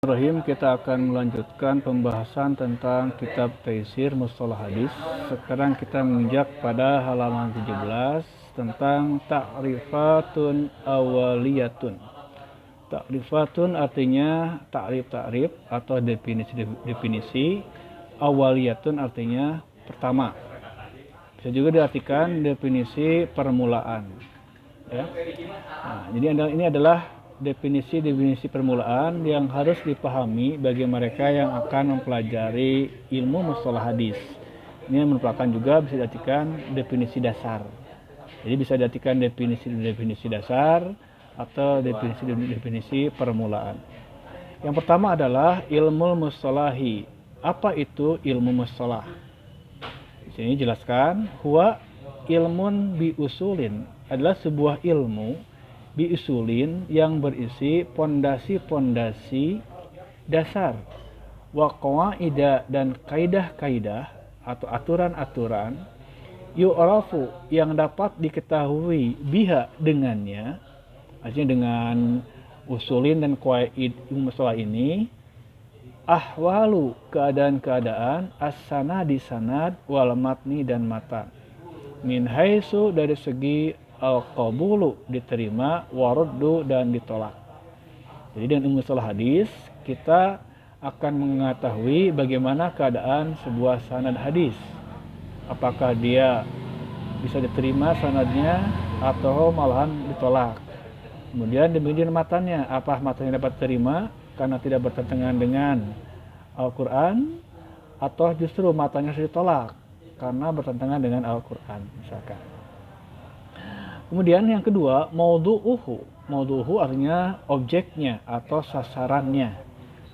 Bismillahirrahmanirrahim. Kita akan melanjutkan pembahasan tentang kitab Taisir Mustalah Hadis. Sekarang kita menginjak pada halaman 17 tentang ta'rifatun awaliyatun. Ta'rifatun artinya ta'rif atau definisi. Awaliyatun artinya pertama. Bisa juga diartikan definisi permulaan. Ya. Nah, jadi ini adalah definisi permulaan yang harus dipahami bagi mereka yang akan mempelajari ilmu mustalah hadis. Ini merupakan juga bisa diartikan definisi dasar. Jadi bisa diartikan definisi dasar atau definisi permulaan. Yang pertama adalah ilmu mustalahi. Apa itu ilmu mustalah? Di sini jelaskan, huwa ilmun bi usulin, adalah sebuah ilmu biusulin yang berisi pondasi-pondasi dasar, wa qawaida dan kaidah-kaidah atau aturan-aturan, yu'rafu yang dapat diketahui biha dengannya, artinya dengan usulin dan qawaid mustalah ini, ahwalu keadaan-keadaan as-sanadi sanad wal matni dan matan, min haitsu dari segi al-qabulu diterima, waruddu dan ditolak. Jadi dengan ilmu mustalah hadis kita akan mengetahui bagaimana keadaan sebuah sanad hadis. Apakah dia bisa diterima sanadnya atau malahan ditolak. Kemudian demikian matannya, apa matannya dapat diterima karena tidak bertentangan dengan Al-Quran, atau justru matanya ditolak karena bertentangan dengan Al-Quran misalkan. Kemudian yang kedua, maudhu'uhu. Maudhu'uhu artinya objeknya atau sasarannya.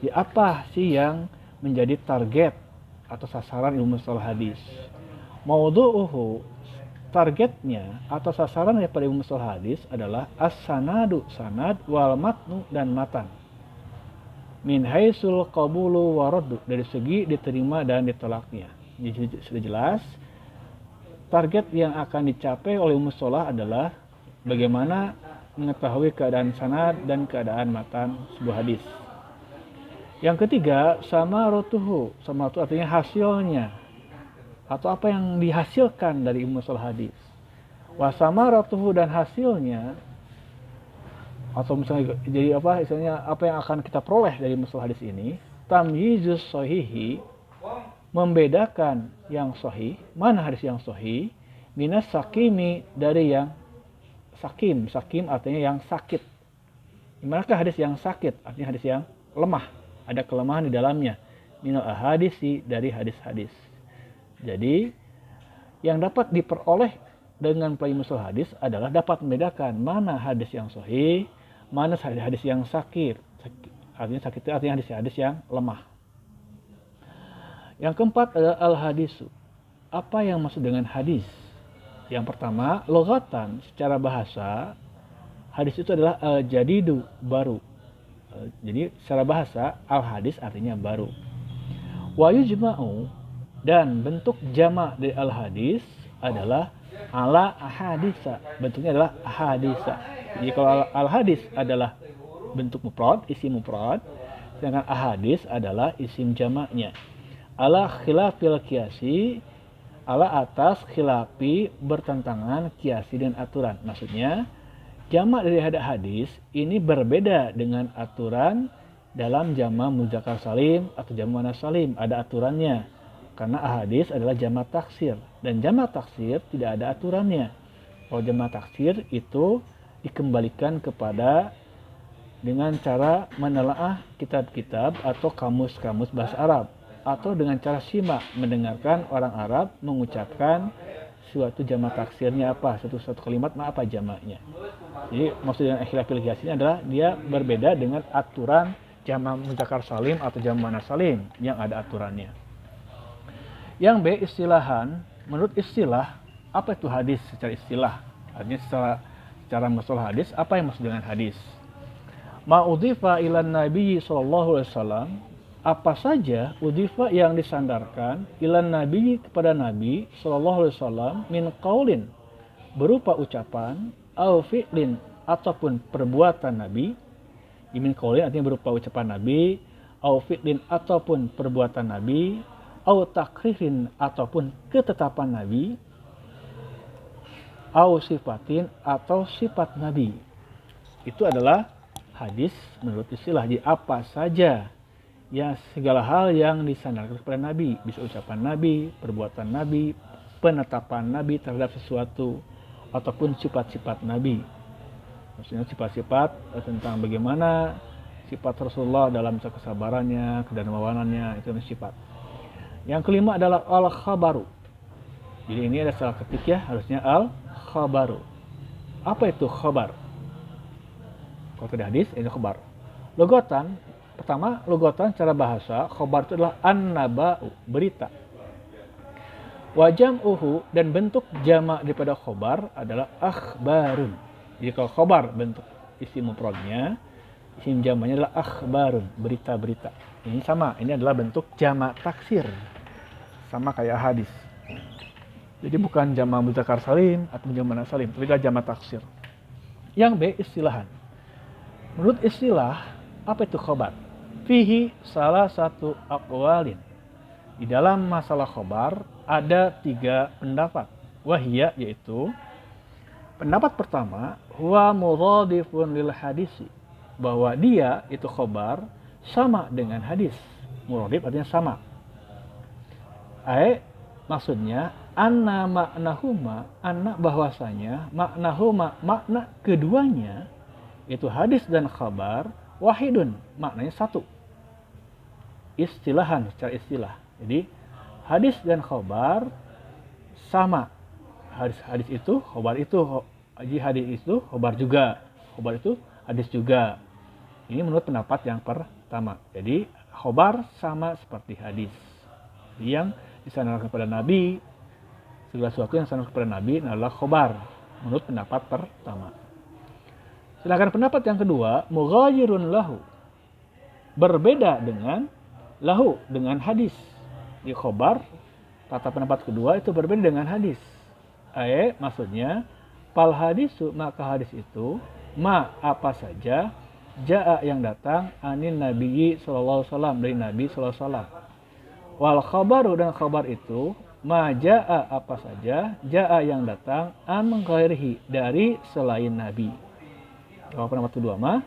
Di apa sih yang menjadi target atau sasaran ilmu mustalah hadis? Maudhu'uhu, targetnya atau sasaran daripada ilmu mustalah hadis adalah as-sanadu, sanad, wal matnu dan matan. Min haitsul qabulu wa raddu, dari segi diterima dan ditolaknya. Jadi sudah jelas. Target yang akan dicapai oleh mustalah adalah bagaimana mengetahui keadaan sanad dan keadaan matan sebuah hadis. Yang ketiga, samaratuhu. Samaratu artinya hasilnya atau apa yang dihasilkan dari mustalah hadis. Wa samaratuhu dan hasilnya, atau misalnya jadi apa istilahnya, apa yang akan kita peroleh dari mustalah hadis ini, tamyizus sahihi, membedakan yang sahih, mana hadis yang sahih, minas sakimi, dari yang sakim. Sakim artinya yang sakit. Manakah hadis yang sakit? Artinya hadis yang lemah, ada kelemahan di dalamnya. Minal ahadisi, dari hadis-hadis. Jadi yang dapat diperoleh dengan pelajari mustalah hadis adalah dapat membedakan mana hadis yang sahih, mana hadis yang sakit. Artinya sakit itu artinya hadis yang lemah. Yang keempat adalah al-hadisu. Apa yang maksud dengan hadis? Yang pertama, loghatan, secara bahasa, hadis itu adalah al-jadidu, baru. Jadi secara bahasa, al-hadis artinya baru. Wa yujma'u, dan bentuk jama' dari al-hadis adalah ala ahadisa. Bentuknya adalah ahadisa. Jadi kalau al-hadis adalah bentuk mufrad, isim mufrad, sedangkan ahadis adalah isim jamaknya. Ala khilafil kiasi, ala atas khilafi bertentangan kiasi dan aturan. Maksudnya jamak dari hadis ini berbeda dengan aturan dalam jamak muzakkar salim atau jamak muannas salim, ada aturannya. Karena ahadis adalah jamak taksir dan jamak taksir tidak ada aturannya. Kalau jamak taksir itu dikembalikan kepada dengan cara menelaah kitab-kitab atau kamus-kamus bahasa Arab, atau dengan cara simak, mendengarkan orang Arab mengucapkan suatu jamak taksirnya apa, suatu kalimat apa jamaknya. Jadi maksud dengan khilafil qiyas ini adalah dia berbeda dengan aturan jamak muzakkar salim atau jamak muannas salim yang ada aturannya. Yang B, istilahan. Menurut istilah, apa itu hadis secara istilah? Artinya secara mustalah hadis, apa yang maksud dengan hadis? Ma'udhifa ilan nabi sallallahu alaihi wasallam, apa saja udhifa yang disandarkan ilan nabi, kepada nabi sallallahu alaihi wasallam, min qaulin, berupa ucapan, au fi'lin, ataupun perbuatan nabi. Min qaulin artinya berupa ucapan nabi, au fi'lin ataupun perbuatan Nabi, au takririn ataupun ketetapan Nabi, au sifatin atau sifat Nabi. Itu adalah hadis menurut istilah. Jadi apa saja ya, segala hal yang disandarkan kepada Nabi, bisa ucapan Nabi, perbuatan Nabi, penetapan Nabi terhadap sesuatu, ataupun sifat-sifat Nabi. Maksudnya sifat-sifat tentang bagaimana sifat Rasulullah dalam kesabarannya, kedermawanannya, itu sifat. Yang kelima adalah al-khabaru. Jadi ini ada salah ketik ya, harusnya al-khabaru. Apa itu khabar? Kalau tidak hadis, ini khabar. Logatan, pertama logatan secara bahasa, khabar itu adalah an-naba'u, berita. Wajam'uhu, dan bentuk jamak daripada khabar adalah akhbarun. Jadi kalau khabar bentuk isim mufradnya, isim jamaknya adalah akhbarun, berita-berita. Ini sama, ini adalah bentuk jamak taksir. Sama kayak hadis. Jadi bukan jamak mudzakkar salim atau jamak salim, tapi adalah jamak taksir. Yang B, istilahan. Menurut istilah, apa itu khabar? Fihi salah satu aqwalin. Di dalam masalah khabar ada 3 pendapat. Wahia, yaitu pendapat pertama, huwa muradifun lil hadisi, bahwa dia itu khabar sama dengan hadis. Muradif artinya sama. Maksudnya anna maknahuma, anna bahwasanya maknahuma, makna keduanya itu hadis dan khabar wahidun, maknanya satu. Istilahan, secara istilah. Jadi hadis dan khabar sama. Hadis itu, khabar itu. Jadi hadis itu khabar juga, khabar itu hadis juga. Ini menurut pendapat yang pertama. Jadi khabar sama seperti hadis. Yang disandarkan kepada Nabi, segala sesuatu yang disandarkan kepada Nabi adalah khabar menurut pendapat pertama. Sedangkan pendapat yang kedua, mughayirun lahu, berbeda dengan lahu, dengan hadis. Di khabar, kata pendapat kedua itu berbeda dengan hadis. Maksudnya fal hadisu, maka hadis itu ma apa saja, jaa yang datang, anin nabiyyi sallallahu alaihi wasallam, dari Nabi sallallahu alaihi wasallam. Wal khabaru, dan khabar itu ma jaa apa saja, jaa yang datang, an ghairihi, dari selain Nabi. Kalau pendapat kedua mah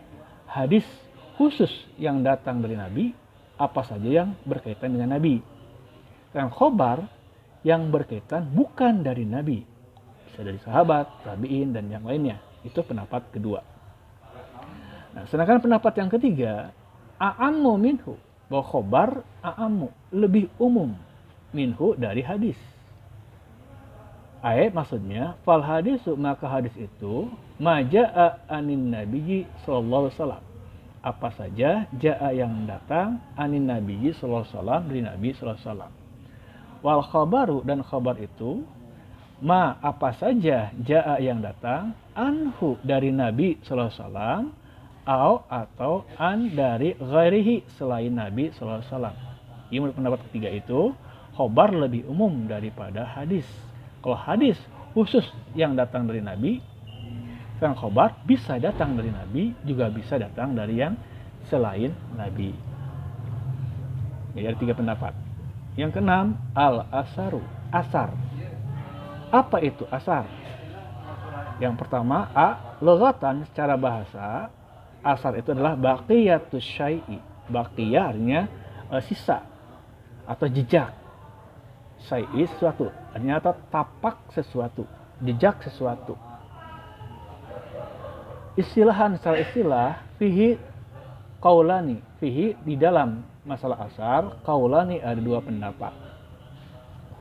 hadis khusus yang datang dari Nabi, apa saja yang berkaitan dengan Nabi. Dan khabar yang berkaitan bukan dari Nabi, bisa dari sahabat, tabi'in, dan yang lainnya. Itu pendapat kedua. Nah, sedangkan pendapat yang ketiga, a'ammu minhu, bahwa khabar a'ammu, lebih umum, minhu, dari hadis. Maksudnya fal hadisu, maka hadis itu maja'a anin nabiyyi sallallahu alaihi wasallam, apa saja jaa yang datang, anin nabiyyi sallallahu alaihi wasallam, dari Nabi sallallahu alaihi wasallam. Wal khabaru, dan khabar itu ma apa saja jaa yang datang, anhu, dari Nabi sallallahu alaihi wasallam, atau an, dari ghairihi, selain Nabi sallallahu alaihi wasallam. Ini menurut pendapat ketiga itu khabar lebih umum daripada hadis. Kalau hadis khusus yang datang dari Nabi, dan khabar bisa datang dari Nabi, juga bisa datang dari yang selain Nabi. Jadi ada 3 pendapat. Yang keenam, al-asaru, asar. Apa itu asar? Yang pertama, lughatan, secara bahasa, asar itu adalah baqiyatus syai'i. Baqiyah artinya sisa atau jejak. Syai'i, sesuatu, artinya atau tapak sesuatu, jejak sesuatu. Istilahan, secara istilah, fihi qaulani, fihi, di dalam masalah asar, qaulani, ada 2 pendapat.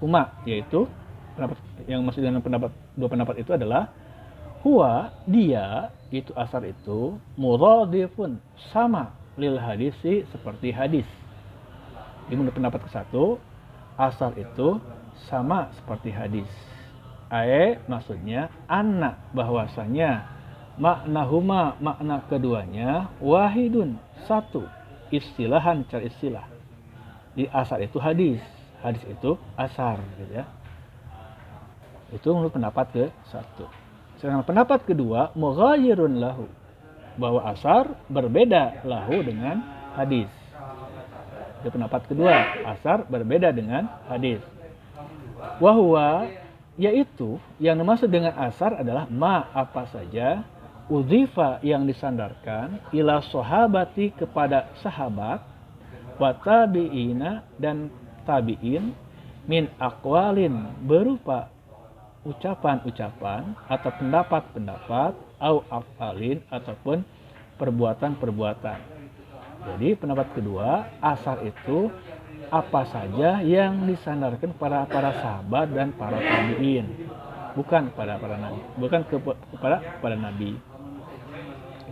Huma, yaitu pendapat yang masuk dengan pendapat 2 pendapat itu adalah huwa, dia, itu asar itu muradifun, sama, lil hadisi, seperti hadis. Di menurut pendapat ke-1, asar itu sama seperti hadis. Maksudnya anna, bahwasanya maknahuma, makna keduanya wahidun, satu. Istilahan, secara istilah. Di asar itu hadis, hadis itu asar, gitu ya. Itu menurut pendapat ke-1. Sedangkan pendapat kedua, mughayirun lahu, bahwa asar berbeda lahu dengan hadis. Itu pendapat kedua, asar berbeda dengan hadis. Wahwa, yaitu yang dimaksud dengan asar adalah ma apa saja udhifa yang disandarkan ila sahabati kepada sahabat wa tabi'ina dan tabi'in min aqwalin berupa ucapan-ucapan atau pendapat-pendapat au afalin ataupun perbuatan-perbuatan. Jadi pendapat kedua, asar itu apa saja yang disandarkan kepada para sahabat dan para tabi'in, bukan kepada para nabi, bukan kepada para nabi.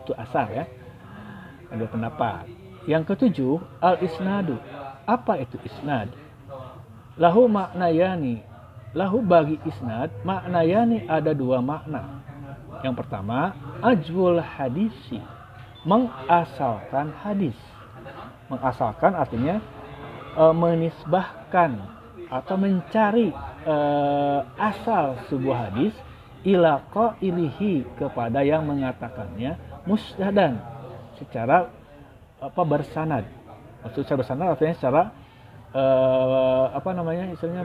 Itu asar ya. Ada pendapat. Yang ketujuh, al-isnadu. Apa itu isnad? Lahu maknayani. Lahu bagi isnad maknayani ada dua makna. Yang pertama, ajwul hadisi, mengasalkan hadis. Mengasalkan artinya menisbahkan atau mencari asal sebuah hadis ila qailihi kepada yang mengatakannya musnadan secara bersanad. Maksud secara bersanad artinya secara istilahnya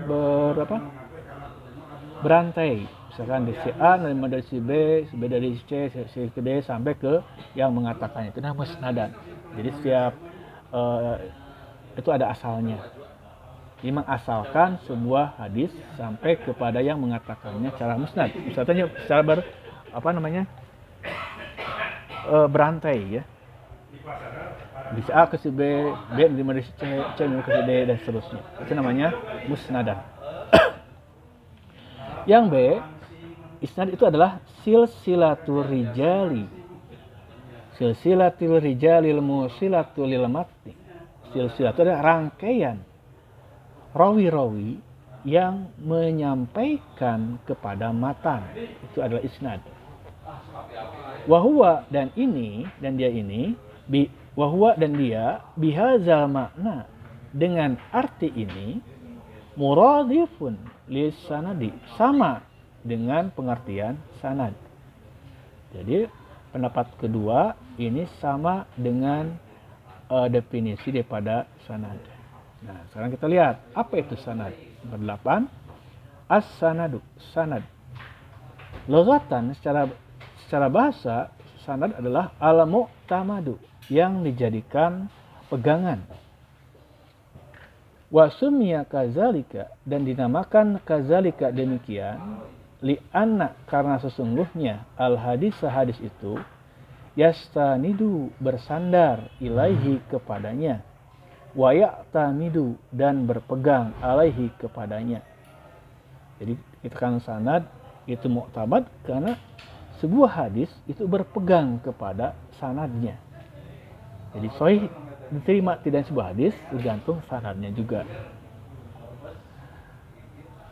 berantai. Misalkan di si A dari si B dari si C, si D sampai ke yang mengatakannya. Itu namanya musnadan. Jadi setiap itu ada asalnya. Jadi mengasalkan sebuah hadis sampai kepada yang mengatakannya secara musnad. Misalnya secara berantai ya. Bisa A ke si B, B dari si C, C ke si D dan seterusnya. Itu namanya musnadan. Yang B, isnad itu adalah silsilatul rijali. Silsilatul rijalil musilatul lil matni. Silsilah itu adalah rangkaian rawi-rawi yang menyampaikan kepada matan. Itu adalah isnad. Wahwa dan dia bihazal makna dengan arti ini muradifun lisanadi, sama dengan pengertian sanad. Jadi pendapat kedua ini sama dengan definisi daripada sanad. Nah, sekarang kita lihat apa itu sanad. Nomor 8, as-sanadu, sanad. Lughatan secara bahasa, sanad adalah al-mu'tamadu, yang dijadikan pegangan. Wa summiya kazalika, dan dinamakan kazalika demikian, li'anna, karena sesungguhnya al-hadis itu yastanidu, bersandar, ilaihi, kepadanya, wa ya'tamidu, dan berpegang, alaihi, kepadanya. Jadi kita kan sanad itu mu'tamad karena sebuah hadis itu berpegang kepada sanadnya. Jadi sahih diterima tidak sebuah hadis tergantung sanadnya juga.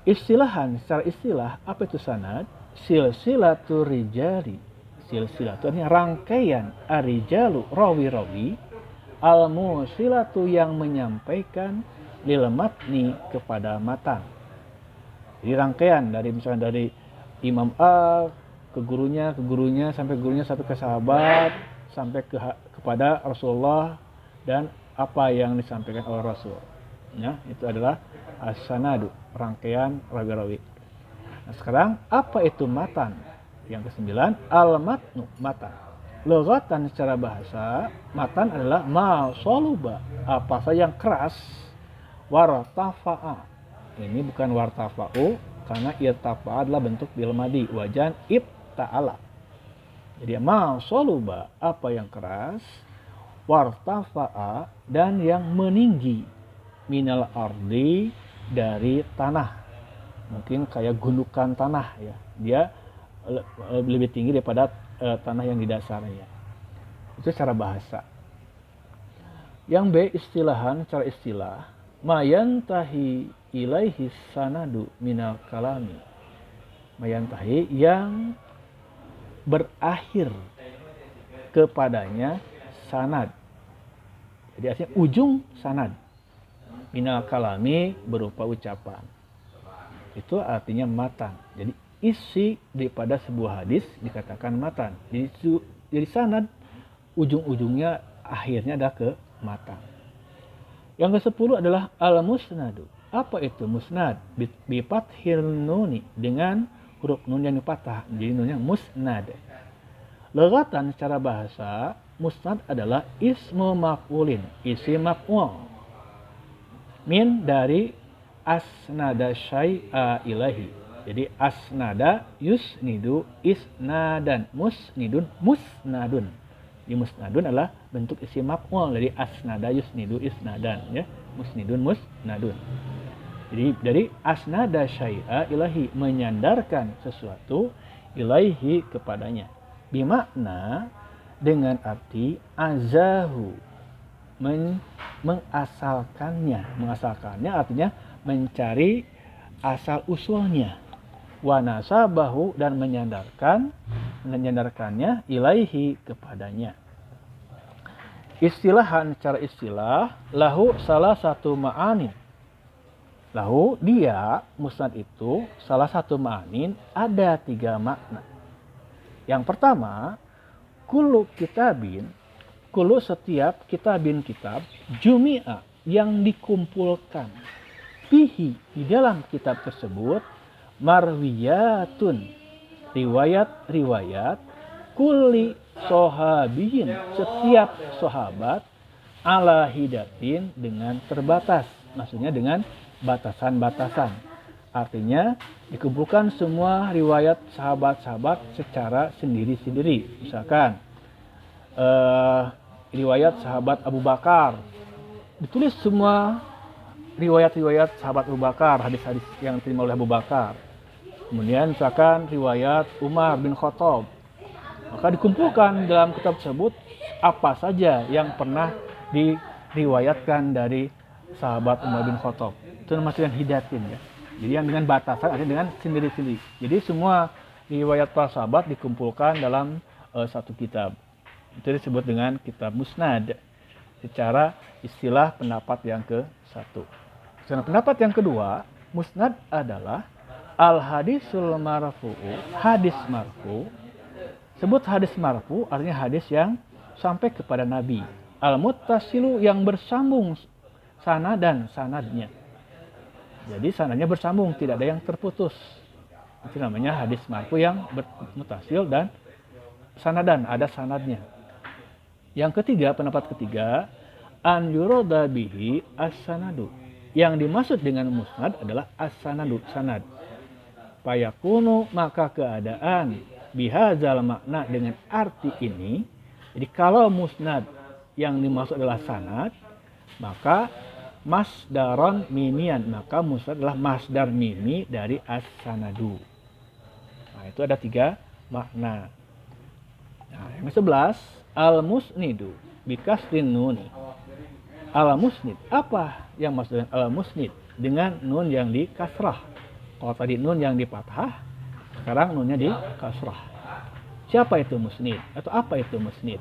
Secara istilah, apa itu sanad? Silsilatul rijali. Silsilah itu artinya rangkaian, arijalu, rawi-rawi, al-musilatu, yang menyampaikan lil matni, kepada matan. Jadi rangkaian misalnya dari Imam A ke gurunya sampai gurunya sampai ke sahabat sampai kepada Rasulullah dan apa yang disampaikan oleh Rasul. Ya, itu adalah as-sanadu, rangkaian rawi-rawi. Nah, sekarang apa itu matan? Yang ke-9, al-matnu, matan. Lughatan secara bahasa, matan adalah ma soluba, apa saja yang keras, wartafa'a. Ini bukan wartafa'u, karena irtafa'a adalah bentuk bil madi, wajan ibta'ala. Jadi ma soluba, apa yang keras, wartafa'a, dan yang meninggi, minal ardi, dari tanah. Mungkin kayak gundukan tanah ya. Dia lebih tinggi daripada tanah yang di dasarnya. Itu secara bahasa. Yang B, istilahan, secara istilah, mayantahi ilaihi sanadu minal kalami. Mayantahi, yang berakhir kepadanya sanad. Jadi artinya ujung sanad. Minal kalami, berupa ucapan. Itu artinya matan. Jadi isi daripada sebuah hadis dikatakan matan. Jadi sanad ujung-ujungnya akhirnya ada ke matan. Yang ke-10 adalah al-musnadu. Apa itu musnad? Bi fathil nuni, dengan huruf nun yang dipatah. Jadi nunnya musnad. Lughatan secara bahasa, musnad adalah ismu maf'ulin, isim maf'ul. Min dari asnada syai'a ilahi. Jadi asnada yusnidu isnadan, musnidun musnadun. Di musnadun adalah bentuk isim maf'ul dari asnada yusnidu isnadan, ya. Musnidun musnadun. Jadi dari asnada syai'a ilahi, menyandarkan sesuatu ilaihi kepadanya. Bimakna, dengan arti azahu, mengasalkannya. Mengasalkannya artinya mencari asal usulnya. Wa nasabahu, dan menyandarkannya ilaihi, kepadanya. Istilahan, secara istilah, lahu salah satu ma'anin. Lahu, dia, musnad itu, salah satu ma'anin, ada 3 makna. Yang pertama, kullu kitabin, kullu setiap kitabin kitab, jumi'a, yang dikumpulkan, fihi, di dalam kitab tersebut, marwiyatun, riwayat-riwayat, kulli sohabiyin, setiap sahabat, ala hidatin, dengan terbatas, maksudnya dengan batasan-batasan. Artinya dikumpulkan semua riwayat sahabat-sahabat secara sendiri-sendiri. Misalkan riwayat sahabat Abu Bakar, ditulis semua riwayat-riwayat sahabat Abu Bakar, hadis-hadis yang diterima oleh Abu Bakar. Kemudian misalkan riwayat Umar bin Khattab, maka dikumpulkan dalam kitab tersebut apa saja yang pernah diriwayatkan dari sahabat Umar bin Khattab. Itu namanya hidatin, ya. Jadi yang dengan batasan, artinya dengan sendiri-sendiri. Jadi semua riwayat para sahabat dikumpulkan dalam satu kitab. Itu disebut dengan kitab musnad secara istilah pendapat yang ke-1. Secara pendapat yang kedua, musnad adalah al-hadisul marfu'u, hadis marfu. Sebut hadis marfu artinya hadis yang sampai kepada Nabi. Al-muttasilu, yang bersambung sanad dan sanadnya. Jadi sanadnya bersambung, tidak ada yang terputus. Itu namanya hadis marfu yang bermutasil dan sanadan, ada sanadnya. Yang ketiga, pendapat ketiga, an yurada bihi as-sanadu. Yang dimaksud dengan musnad adalah as-sanadu, sanad. Fayakunu, maka keadaan, bihazal makna, dengan arti ini. Jadi kalau musnad yang dimaksud adalah sanad, maka masdaron mimian, maka musnad adalah masdar mimi dari as-sanadu. Nah, itu ada 3 makna. Nah, yang ke-11, al-musnidu bikasrin nuni. Al-musnid, apa yang maksud dengan al-musnid? Dengan nun yang di kasrah. Kalau tadi nun yang di fathah, sekarang nunnya di kasrah. Siapa itu musnid? Atau apa itu musnid?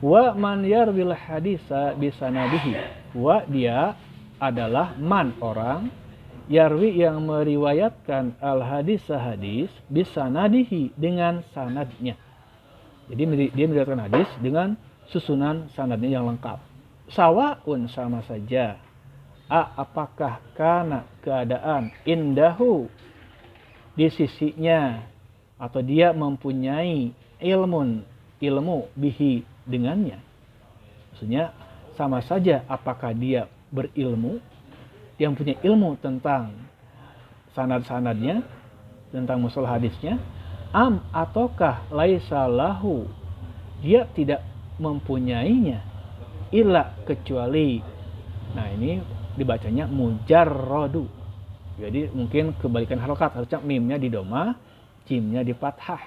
Wa man yarwil hadisa bisanadihi. Wa, dia adalah man, orang, yarwi, yang meriwayatkan al hadis hadis bisanadihi, dengan sanadnya. Jadi dia meriwayatkan hadis dengan susunan sanadnya yang lengkap. Sawaun, sama saja. Apakah kana, keadaan, indahu, di sisinya, atau dia mempunyai ilmu bihi, dengannya. Maksudnya sama saja apakah dia berilmu, yang punya ilmu tentang sanad-sanadnya, tentang mustalah hadisnya, ataukah laisa lahu, dia tidak mempunyainya, illa, kecuali. Nah, ini dibacanya mujarradu. Jadi mungkin kebalikan harokat, harusnya mimnya di doma, jimnya di fathah.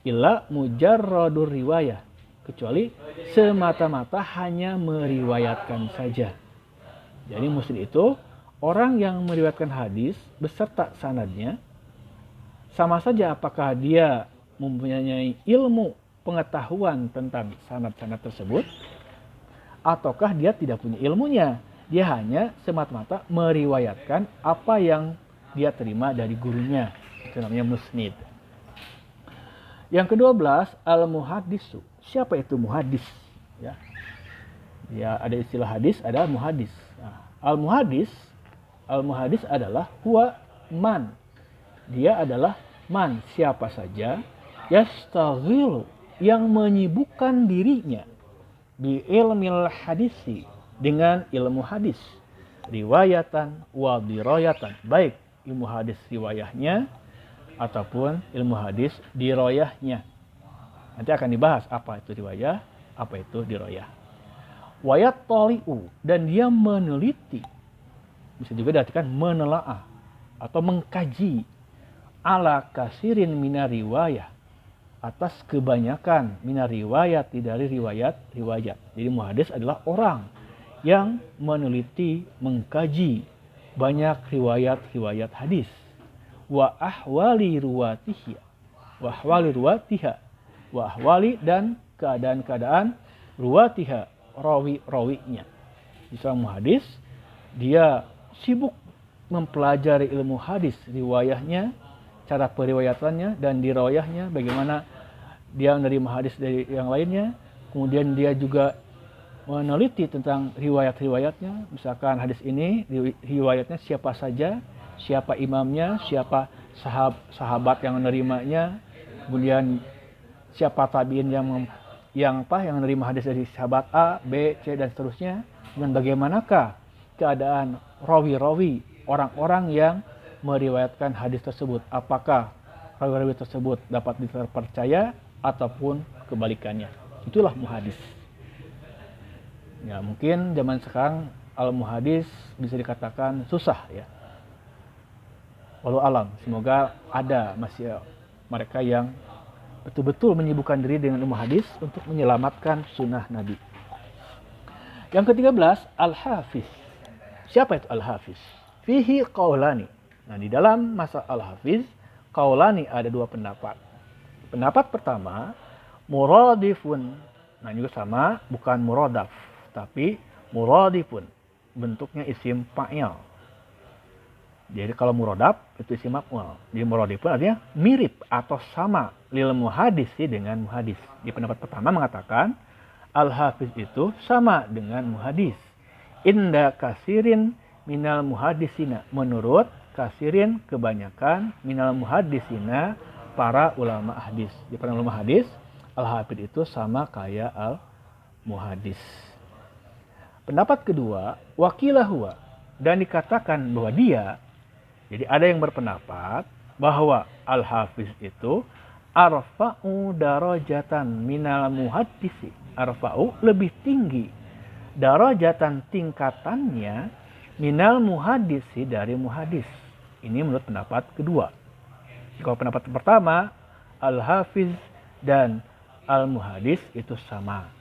Illa mujarradur riwayah, kecuali semata-mata hanya meriwayatkan saja. Jadi musnad itu orang yang meriwayatkan hadis beserta sanadnya, sama saja apakah dia mempunyai ilmu pengetahuan tentang sanad-sanad tersebut, ataukah dia tidak punya ilmunya. Dia hanya semata-mata meriwayatkan apa yang dia terima dari gurunya. Itu namanya musnid. Yang ke-12, al-muhaddisu. Siapa itu muhaddis? Ya. Ya, ada istilah hadis, ada muhadis. Nah, al-muhadis adalah huwa man. Dia adalah man, siapa saja yastaghilu, yang menyibukkan dirinya bi ilmil hadisi, dengan ilmu hadis, riwayatan wa dirayatan, baik ilmu hadis riwayahnya ataupun ilmu hadis diroyahnya. Nanti akan dibahas apa itu riwayah, apa itu diroyah. Wayat toli'u, dan dia meneliti, bisa juga diartikan menelaah atau mengkaji, ala kasirin minar riwayah, atas kebanyakan minar riwayat, dari riwayat. Jadi muhadis adalah orang yang meneliti, mengkaji banyak riwayat hadis. Wa ahwali ruwatiha, wa ahwali, dan keadaan ruwatiha, rawinya. Di seorang muhadis, dia sibuk mempelajari ilmu hadis, riwayahnya, cara periwayatannya, dan dirawayahnya, bagaimana dia menerima hadis dari yang lainnya. Kemudian dia juga meneliti tentang riwayat-riwayatnya, misalkan hadis ini riwayatnya siapa saja, siapa imamnya, siapa sahabat yang menerimanya, kemudian siapa tabiin yang menerima hadis dari sahabat A, B, C, dan seterusnya, dan bagaimanakah keadaan rawi-rawi, orang-orang yang meriwayatkan hadis tersebut, apakah rawi-rawi tersebut dapat dipercaya ataupun kebalikannya. Itulah muhadis. Ya, mungkin zaman sekarang al-muhadis bisa dikatakan susah ya. Walau alam, semoga ada masih mereka yang betul-betul menyibukkan diri dengan ilmu hadis untuk menyelamatkan sunnah Nabi. Yang ke-13, Al-Hafiz. Siapa itu Al-Hafiz? Fihi qaulani. Nah, di dalam masalah Al-Hafiz, qaulani ada dua pendapat. Pendapat pertama, muradifun. Nah, juga sama, bukan muradaf, tapi muradifun. Bentuknya isim fa'il. Jadi kalau muradaf itu isim maf'ul. Jadi muradifun artinya mirip atau sama lil muhadis dengan muhadis. Di pendapat pertama mengatakan al-hafiz itu sama dengan muhadis. Inda kasirin minal muhadisina. Menurut kasirin, kebanyakan, minal muhadisina, para ulama hadis. Di para ulama hadis, al-hafiz itu sama kayak al-muhadis. Pendapat kedua, wakilah huwa, dan dikatakan bahwa dia, jadi ada yang berpendapat bahwa al-hafiz itu arfa'u darajatan minal muhaddisi. Arfa'u lebih tinggi, darajatan tingkatannya, minal muhaddisi dari muhadis. Ini menurut pendapat kedua. Kalau pendapat pertama, al-hafiz dan al-muhadis itu sama.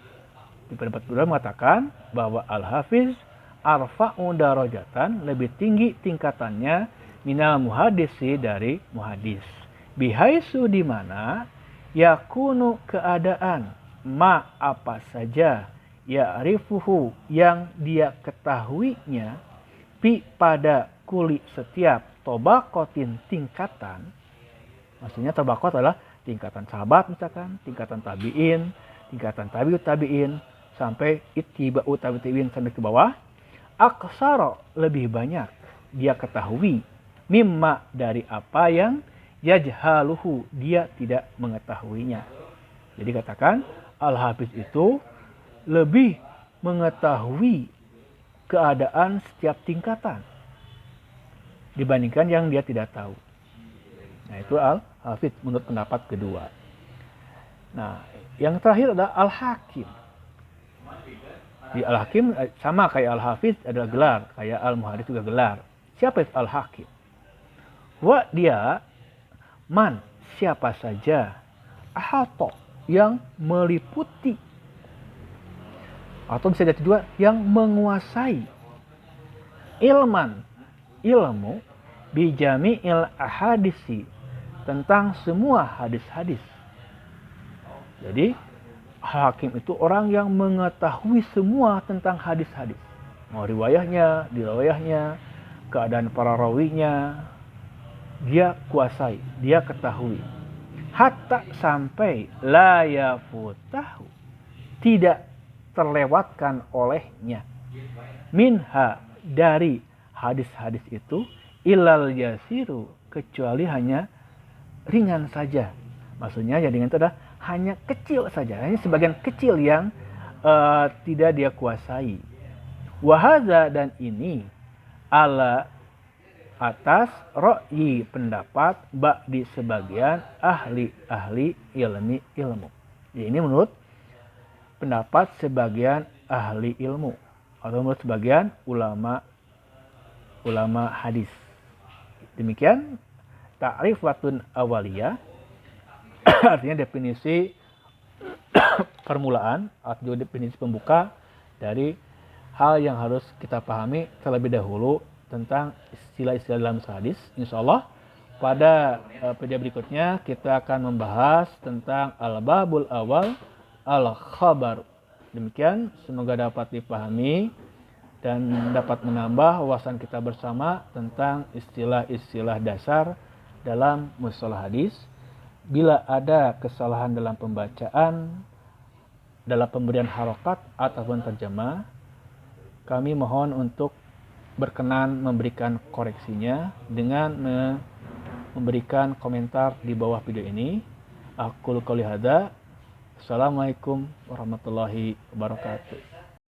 Di pendapat kedua mengatakan bahwa al-hafiz arfa'u darajatan, lebih tinggi tingkatannya, minal muhadisi dari muhadis. Bihaisu, di mana yakunu, keadaan, ma apa saja, ya'rifuhu yang dia ketahuinya, pi pada kuli setiap, tobakotin tingkatan. Maksudnya tobakot adalah tingkatan sahabat misalkan, tingkatan tabi'in, tingkatan tabi'ut tabi'in, sampai ittiba'u tabi'in sampai ke bawah. Aksara, lebih banyak dia ketahui, mimma, dari apa yang yajhaluhu, dia tidak mengetahuinya. Jadi katakan al-hafiz itu lebih mengetahui keadaan setiap tingkatan dibandingkan yang dia tidak tahu. Nah, itu al-hafiz menurut pendapat kedua. Nah, yang terakhir adalah al-hakim. Di al-hakim sama kayak al-hafiz adalah gelar, kayak al-muhadis juga gelar. Siapa itu al-hakim? Wa, dia, man, siapa saja, ahato, yang meliputi, atau bisa jadi juga yang menguasai, ilman, ilmu, bijami'il ahadisi, tentang semua hadis-hadis. Jadi hakim itu orang yang mengetahui semua tentang hadis-hadis, mau riwayahnya, dirawayahnya, keadaan para rawinya, dia kuasai, dia ketahui. Hatta, sampai la yafutahu, tidak terlewatkan olehnya. Minha, dari hadis-hadis itu, ilal yasiru, kecuali hanya ringan saja. Maksudnya yang ringan itu adalah hanya kecil saja, hanya sebagian kecil yang tidak dia kuasai. Wahada, dan ini ala atas ro'yi, pendapat ba'di sebagian ahli ilmu. Ya, ini menurut pendapat sebagian ahli ilmu atau menurut sebagian ulama hadis. Demikian ta'rifatun awaliyah artinya definisi permulaan atau definisi pembuka dari hal yang harus kita pahami terlebih dahulu tentang istilah-istilah dalam hadis. Insyaallah pada video berikutnya kita akan membahas tentang al-babul awal al-khabar. Demikian, semoga dapat dipahami dan dapat menambah wawasan kita bersama tentang istilah-istilah dasar dalam mustalah hadis. Bila ada kesalahan dalam pembacaan, dalam pemberian harokat ataupun terjemah, kami mohon untuk berkenan memberikan koreksinya dengan memberikan komentar di bawah video ini. Aqulu qouli hadza. Assalamualaikum warahmatullahi wabarakatuh.